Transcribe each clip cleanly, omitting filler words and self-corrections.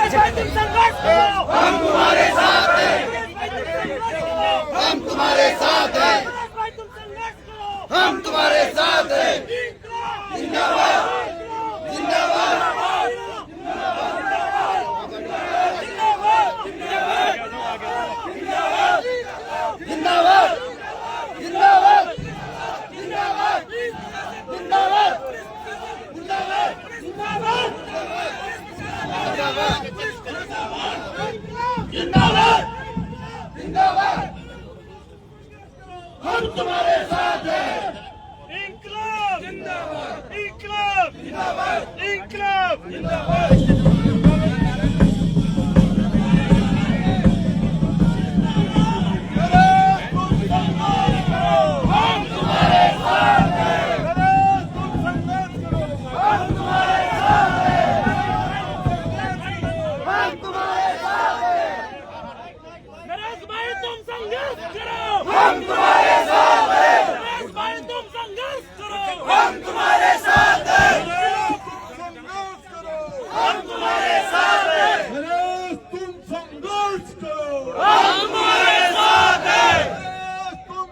हम तुम्हारे साथ हैं, हम तुम्हारे साथ हैं, हम तुम्हारे साथ हैं। जिंदाबाद जिंदाबाद जिंदाबाद जिंदाबाद जिंदाबाद जिंदाबाद जिंदाबाद जिंदाबाद हम तुम्हारे साथ हैं। इंकलाब जिंदाबाद, इंकलाब जिंदाबाद इंकलाब जिंदाबाद। हम तुम्हारे साथ हैं, नरेश भाई तुम संघर्ष करो, हम तुम्हारे साथ हैं, संघर्ष करो, हम तुम्हारे साथ हैं, नरेश तुम संघर्ष करो, हम तुम्हारे साथ हैं, नरेश तुम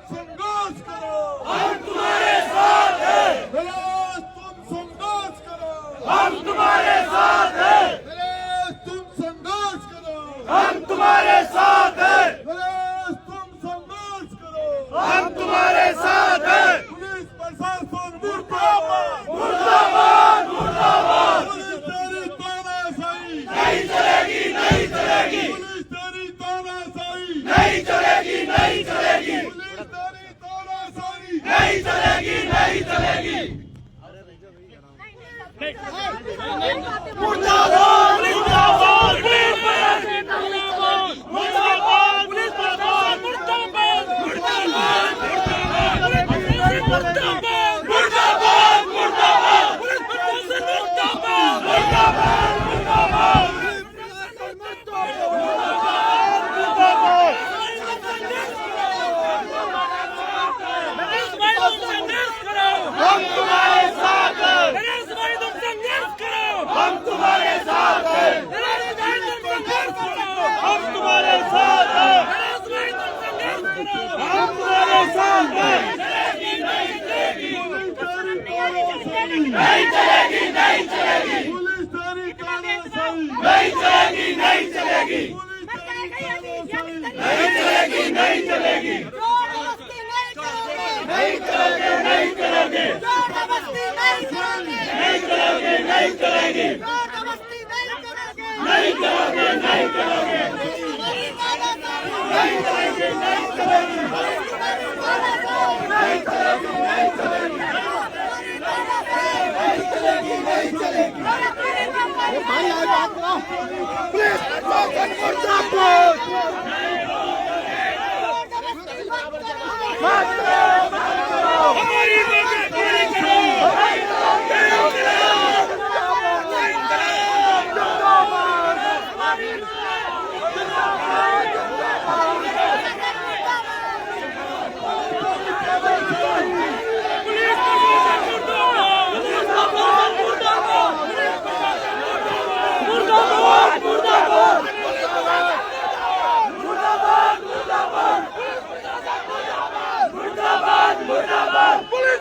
संघर्ष करो, हम तुम्हारे साथ हैं, नरेश तुम संघर्ष करो, हम तुम्हारे साथ हैं, नरेश तुम संघर्ष करो, हम तुम्हारे साथ हैं, नरेश तुम संघर्ष करो, हम तुम्हारे साथ हैं। पुलिस प्रशासन मुर्दाबाद, मुर्दाबाद मुर्दाबाद पुलिस तेरी तानाशाही नहीं चलेगी, नहीं चलेगी, पुलिस तेरी तानाशाही नहीं चलेगी, नहीं चलेगी, पुलिस तेरी तानाशाही नहीं चलेगी, नहीं चलेगी। मुर्दाबाद मुर्दाबाद हम तुम्हारे साथ हैं, नरेश भाई तुम संघर्ष करो, हम तुम्हारे साथ हैं, नरेश भाई तुम संघर्ष करो, हम तुम्हारे साथ हैं, नरेश भाई तुम संघर्ष करो, हम तुम्हारे साथ हैं। नहीं चलेगी, नहीं चलेगी, पुलिस तेरी तानाशाही नहीं चलेगी, नहीं चलेगी, पुलिस तेरी तानाशाही नहीं चलेगी, नहीं चलेगी, नहीं चलेगी, नहीं चलेगी, नहीं चलेगी, नहीं चलेगी, नहीं चलेगी, नहीं चलेगी, नहीं चलेगी, नहीं चलेगी, नहीं चलेगी, नहीं चलेगी, नहीं चलेगी। भाई आज आपको पुलिस प्रशासन मुर्दाबाद। हमारी मांगें पूरी करो, मुर्दाबाद मुर्दाबाद मुर्दाबाद मुर्दाबाद मुर्दाबाद मुर्दाबाद पुलिस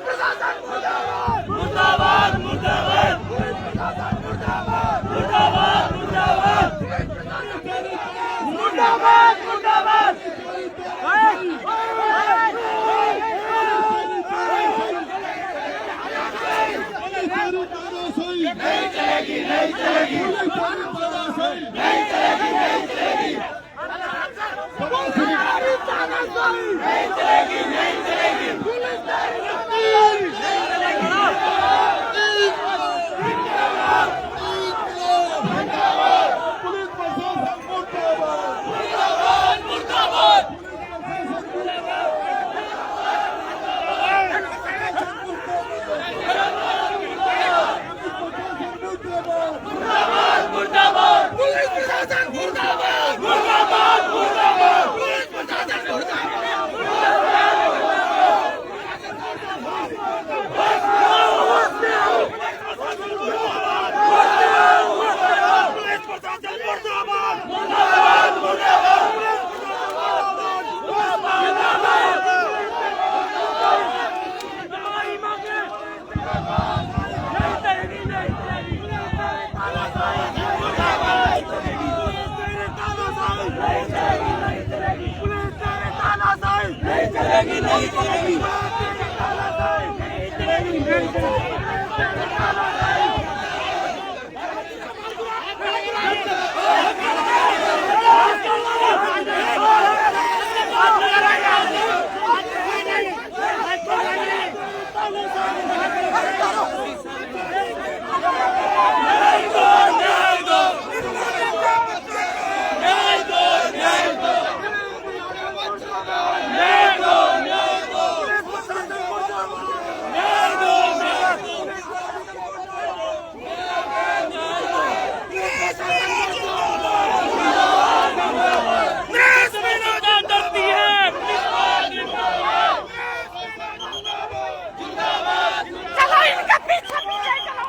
चलो इनका पीछे पीछे चलो।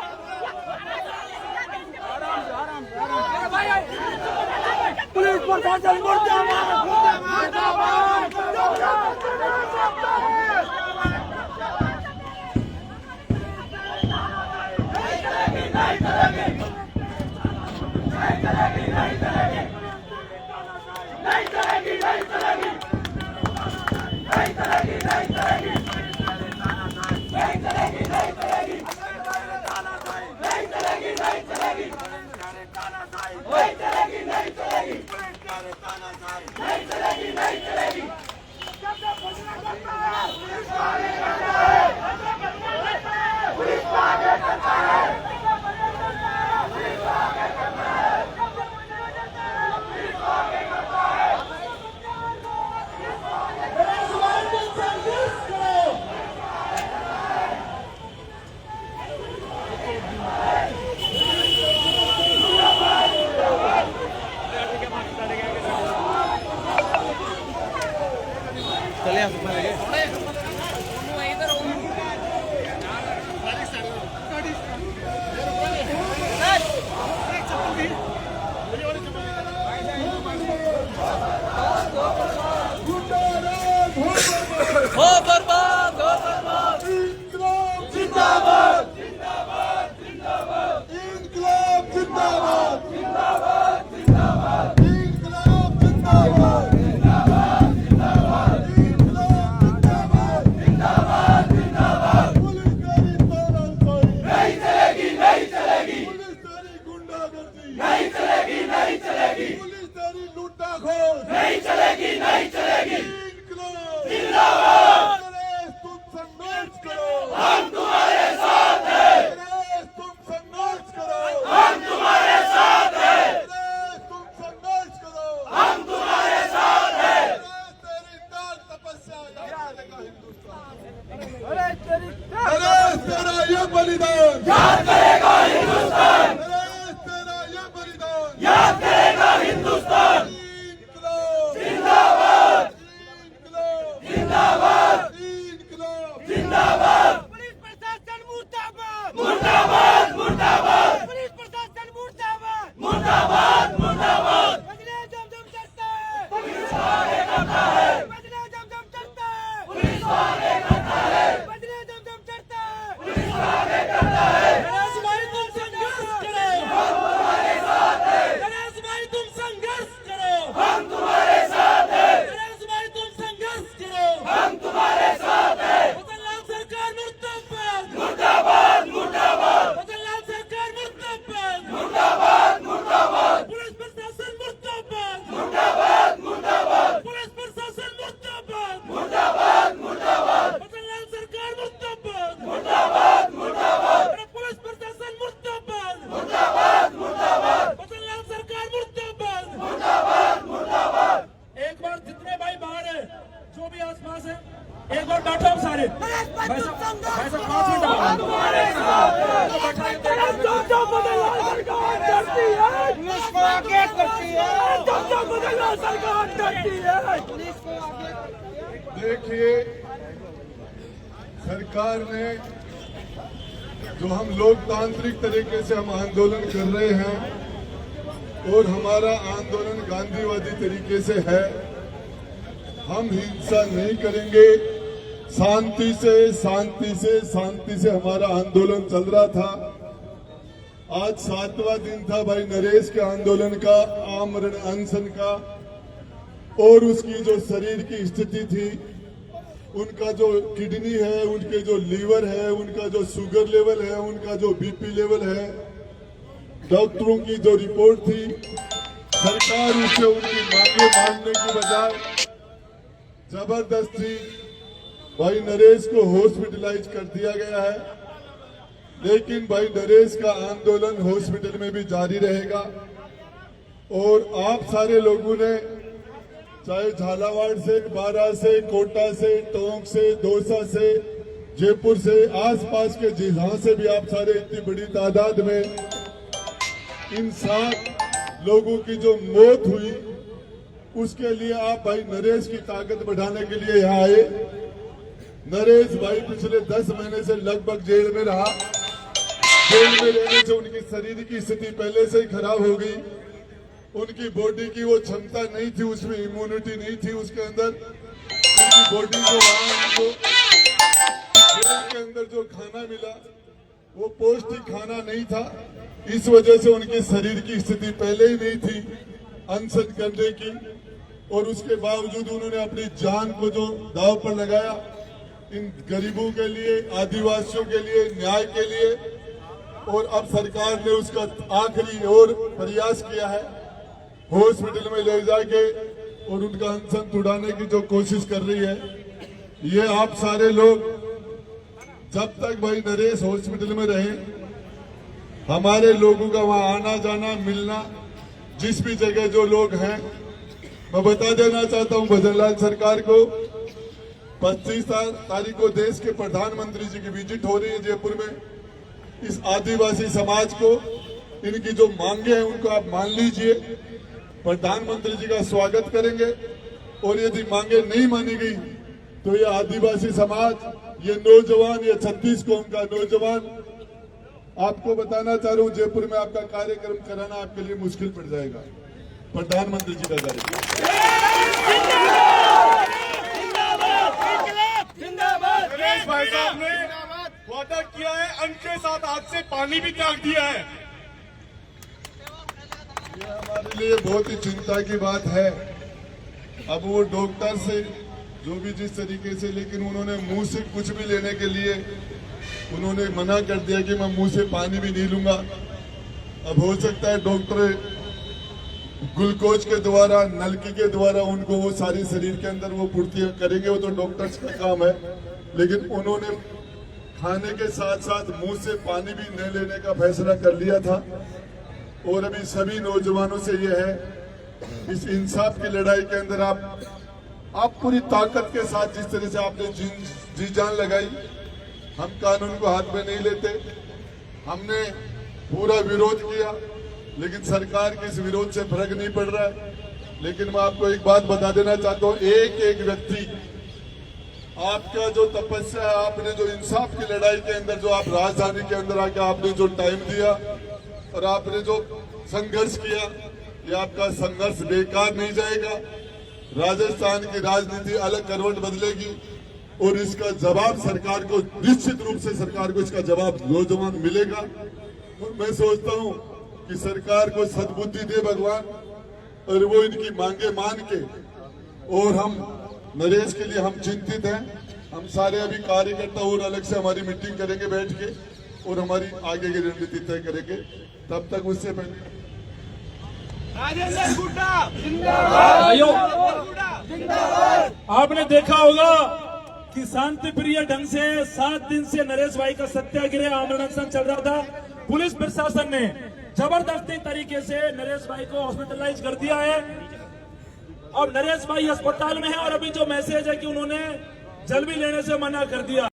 पुलिस प्रशासन मुर्दाबाद मुर्दाबाद मुर्दाबाद। हो बर्बाद हो बर्बाद। इंकलाब जिंदाबाद जिंदाबाद जिंदाबाद। इंकलाब जिंदाबाद जिंदाबाद जिंदाबाद। इंकलाब जिंदाबाद जिंदाबाद जिंदाबाद। इंकलाब जिंदाबाद जिंदाबाद जिंदाबाद। पुलिस तेरी तानाशाही नहीं चलेगी नहीं चलेगी। पुलिस तेरी गुंडागर्दी नहीं चलेगी नहीं चलेगी। पुलिस तेरी लूटाखोर नहीं चलेगी नहीं चलेगी। जिंदाबाद। तुम संघर्ष करो हम तुम्हारे साथ हैं। तुम संघर्ष करो हम तुम्हारे साथ हैं। तुम संघर्ष करो हम तुम्हारे साथ हैं। तेरी ताल तपस्या याद करेगा हिंदुस्तान। तेरा ये बलिदान याद करेगा हिंदुस्तान। तेरा ये बलिदान याद करेगा हिंदुस्तान। जिंदाबाद जिंदाबाद जिंदाबाद। पुलिस प्रशासन मुर्दाबाद मुर्दाबाद मुर्दाबाद पुलिस प्रशासन मुर्दाबाद मुर्दाबाद मुर्दाबाद। बजने जमजम चढ़ता है पुलिस आगे करता है। बजने जमजम चढ़ता है पुलिस आगे करता है। बजने जमजम चढ़ता है पुलिस आगे करता है। गणेश भाई तुम संघर्ष करो हम तुम्हारे साथ हैं। गणेश भाई तुम संघर्ष करो हम तुम्हारे साथ हैं। गणेश भाई तुम संघर्ष करो हम तुम्हारे साथ हैं। मदनलाल सरकार मुर्दाबाद मुर्दाबाद मुर्दाबाद मदनलाल सरकार मुर्दाबाद मुर्दाबाद मुर्दाबाद। पुलिस प्रशासन मुर्दाबाद मुर्दाबाद मुर्दाबाद पुलिस प्रशासन मुर्दाबाद मुर्दाबाद मुर्दाबाद। मदनलाल सरकार मुर्दाबाद मुर्दाबाद मुर्दाबाद अरे पुलिस प्रशासन मुर्दाबाद मुर्दाबाद मुर्दाबाद मदनलाल सरकार मुर्दाबाद मुर्दाबाद मुर्दाबाद। एक बार जितने भाई बाहर है जो भी आसपास है एक बार बैठो हम सारे भाई साहब 5 मिनट हम तुम्हारे साथ हैं। जो मदनलाल सरकार डरती है पुलिस को आगे करती है। जो मदनलाल सरकार डरती है पुलिस को आगे देखिए, सरकार ने जो हम लोकतांत्रिक तरीके से हम आंदोलन कर रहे हैं और हमारा आंदोलन गांधीवादी तरीके से है। हम हिंसा नहीं करेंगे। शांति से हमारा आंदोलन चल रहा था। आज 7वां दिन था भाई नरेश के आंदोलन का, आमरण अनशन का, और उसकी जो शरीर की स्थिति थी उनका जो किडनी है, उनके जो लीवर है, उनका जो शुगर लेवल है, उनका जो बीपी लेवल है, डॉक्टरों की जो रिपोर्ट थी, सरकार उससे उनकी मांगे मानने की बजाय जबरदस्ती भाई नरेश को हॉस्पिटलाइज कर दिया गया है। लेकिन भाई नरेश का आंदोलन हॉस्पिटल में भी जारी रहेगा। और आप सारे लोगों ने चाहे झालावाड़ से, बारा से, कोटा से, टोंक से, दौसा से, जयपुर से, आसपास के जहां से भी आप सारे इतनी बड़ी तादाद में इन 7 लोगों की जो मौत हुई उसके लिए आप भाई नरेश की ताकत बढ़ाने के लिए यहाँ आए। नरेश भाई पिछले 10 महीने से लगभग जेल में रहा। जेल में रहने से उनकी शरीर की स्थिति पहले से ही खराब हो गई। उनकी बॉडी की वो क्षमता नहीं थी, उसमें इम्यूनिटी नहीं थी उसके अंदर। उनकी बॉडी को वहां उनको जेल के अंदर जो खाना मिला वो पौष्टिक खाना नहीं था। इस वजह से उनके शरीर की स्थिति पहले ही नहीं थी अनशन करने की, और उसके बावजूद उन्होंने अपनी जान को जो दांव पर लगाया इन गरीबों के लिए, आदिवासियों के लिए, न्याय के लिए। और अब सरकार ने उसका आखिरी और प्रयास किया है, हॉस्पिटल में ले जाके और उनका अनशन छुड़ाने की जो कोशिश कर रही है। ये आप सारे लोग जब तक भाई नरेश हॉस्पिटल में रहे, हमारे लोगों का वहां आना जाना, मिलना, जिस भी जगह जो लोग हैं, मैं बता देना चाहता हूं भजनलाल सरकार को 25 तारीख को देश के प्रधानमंत्री जी की विजिट हो रही है जयपुर में। इस आदिवासी समाज को इनकी जो मांगे हैं उनको आप मान लीजिए, प्रधानमंत्री जी का स्वागत करेंगे। और यदि मांगे नहीं मानी गई तो ये आदिवासी समाज, ये नौजवान, ये 36 कौम का नौजवान, आपको बताना चाह रहा हूं जयपुर में आपका कार्यक्रम कराना आपके लिए मुश्किल पड़ जाएगा। प्रधानमंत्री जी का कार्यक्रम नरेश भाई साहब ने वादा किया है, अन्न के साथ हाथ से पानी भी त्याग दिया है। ये हमारे लिए बहुत ही चिंता की बात है। अब वो डॉक्टर से जो भी जिस तरीके से, लेकिन उन्होंने मुंह से कुछ भी लेने के लिए उन्होंने मना कर दिया कि मैं मुंह से पानी भी नहीं लूंगा। अब हो सकता है डॉक्टर ग्लूकोज के द्वारा, नलकी के द्वारा उनको वो सारी शरीर के अंदर वो पूर्ति करेंगे, वो तो डॉक्टर्स का काम है। लेकिन उन्होंने खाने के साथ साथ मुंह से पानी भी न लेने का फैसला कर लिया था। और अभी सभी नौजवानों से ये है, इस इंसाफ की लड़ाई के अंदर आप पूरी ताकत के साथ, जिस तरह से आपने जी जान लगाई, हम कानून को हाथ में नहीं लेते। हमने पूरा विरोध किया, लेकिन सरकार के इस विरोध से फर्क नहीं पड़ रहा है। लेकिन मैं आपको एक बात बता देना चाहता हूं, एक एक व्यक्ति, आपका जो तपस्या है, आपने जो इंसाफ की लड़ाई के अंदर जो आप राजधानी के अंदर आके आपने जो टाइम दिया और आपने जो संघर्ष किया, ये आपका संघर्ष बेकार नहीं जाएगा। राजस्थान की राजनीति अलग करवट बदलेगी और इसका जवाब सरकार को, निश्चित रूप से सरकार को इसका जवाब नौजवान मिलेगा। और मैं सोचता हूं कि सरकार को सद्बुद्धि दे भगवान, और वो इनकी मांगे मान के, और हम नरेश के लिए हम चिंतित हैं। हम सारे अभी कार्यकर्ता और अलग से हमारी मीटिंग करेंगे बैठ के, और हमारी आगे की रणनीति तय करेंगे। तब तक उससे पहले भाइयों, आपने देखा होगा कि शांति प्रिय ढंग से 7 दिन से नरेश भाई का सत्याग्रह आमरण अनशन चल रहा था। पुलिस प्रशासन ने जबरदस्ती तरीके से नरेश भाई को हॉस्पिटलाइज कर दिया है। अब नरेश भाई अस्पताल में है, और अभी जो मैसेज है कि उन्होंने जल भी लेने से मना कर दिया।